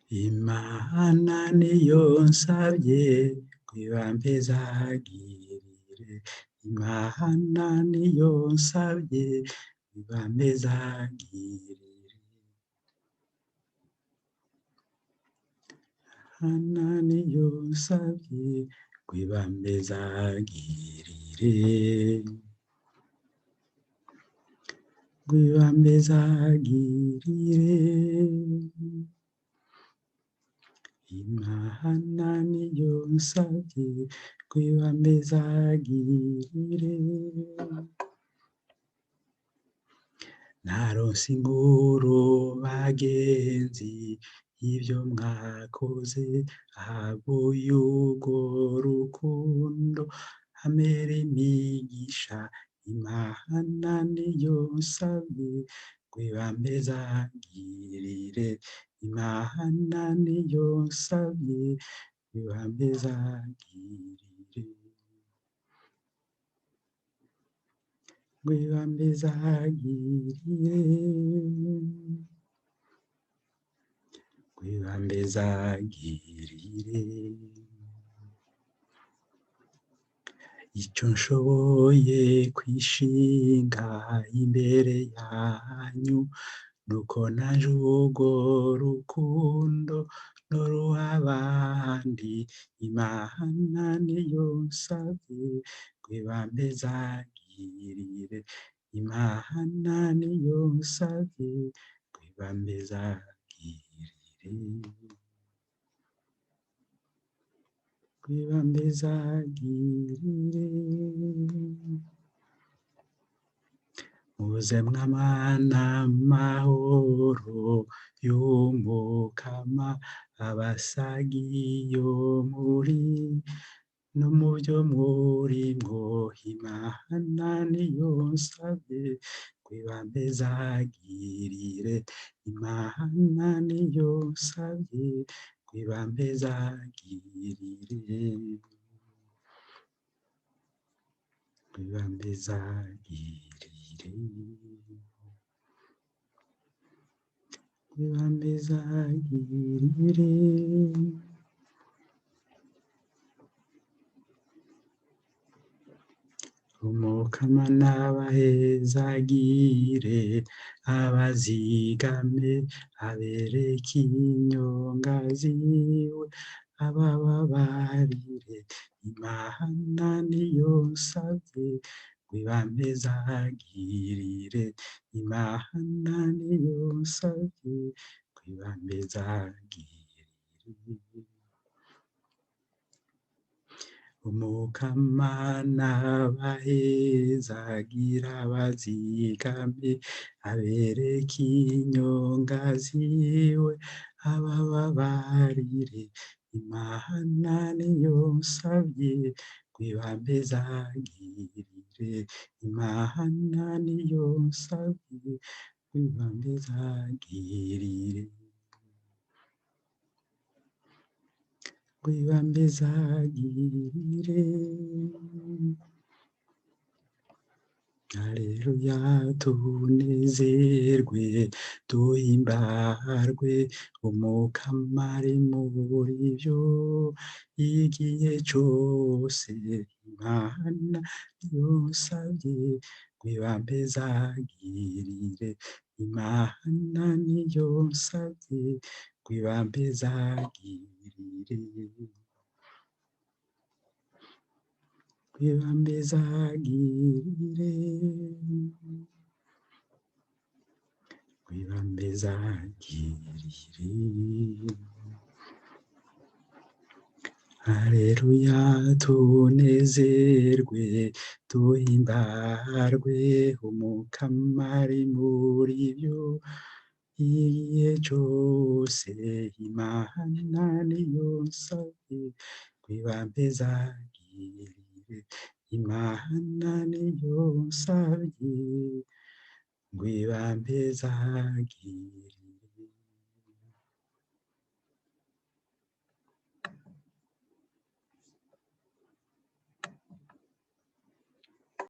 Imana niyo nsabye kwibambe zagirire, Imana niyo nsabye kwibambe zagirire, Imana niyo nsabye kwibambe zagirire, kwibambe zagirire. Imana niyo nsabye kwibambe zagirire, naronse inkuru bagenzi y'ivyo mwakoze, ahaguye urwo rukundo hamere imigisha. Imana niyo nsabye kwibambe zagirire, Imana niyo nsabye kwibambe zagirire, kwibambe zagirire, kwibambe zagirire. Ico nshoboye kwishinga imbere yanyu, nuko nanje urwo rukundo noruha abandi. Imana niyo nsabye kwibambe zagirire, Imana niyo nsabye kwibambe zagirire, kwibambe zagirire. Muze mwamana mahoro y'umukama abasagiyo muri no muvyo murimwo. Imana niyo nsabye kwibambe zagirire, Imana niyo nsabye kwibambe zagirire, kwibambe zagirire, kwibambe zagirire. Umukama n'abahezagire, abazigame, abereke inyonga ziwe, abababarire. Imana niyo nsabye kwibambe zagirire, Imana niyo nsabye kwibambe zagirire. Umukama n'abahezagira, abazigame, abereke inyonga ziwe, abababarire. Imana niyo nsabye kwibambe zagirire, Imana niyo nsabye kwibambe zagirire, kwibambe zagirire. Haleluya, tunezerwe duhimbarwe, umukama ari muri vyo igihe cose. Imana niyo nsabye kwibambe zagirire, Imana niyo nsabye kwibambe zagirire, kwibambe zagirire, kwibambe zagirire. Haleluya, tunezerwe duhimbarwe, umukama ari muri vyo igihe cose. Imana niyo nsabye kwibambe zagirire, Imana niyo nsabye kwibambe zagirire.